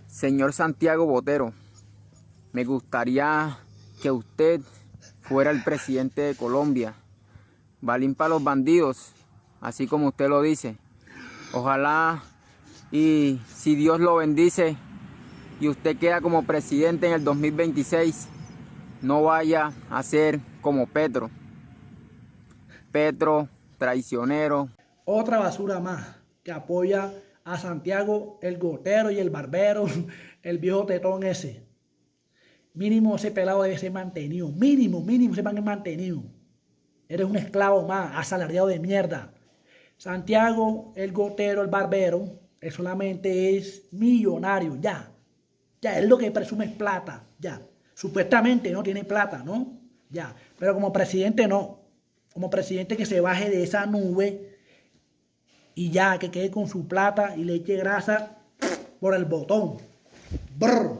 Señor Santiago Botero, me gustaría que usted fuera el presidente de Colombia. Balín para los bandidos, así como usted lo dice. Ojalá y si Dios lo bendice y usted queda como presidente en el 2026, no vaya a ser como Petro. Petro, traicionero. Otra basura más que apoya a Santiago, el gotero y el barbero, el viejo tetón ese. Mínimo ese pelado debe ser mantenido. Mínimo ese man es mantenido. Eres un esclavo más, asalariado de mierda. Santiago, el gotero, el barbero, él solamente es millonario, ya. Ya, él lo que presume es plata, ya. Supuestamente no tiene plata, ¿no? Ya. Pero como presidente no. Como presidente que se baje de esa nube y ya, que quede con su plata y le eche grasa por el botón. Brr.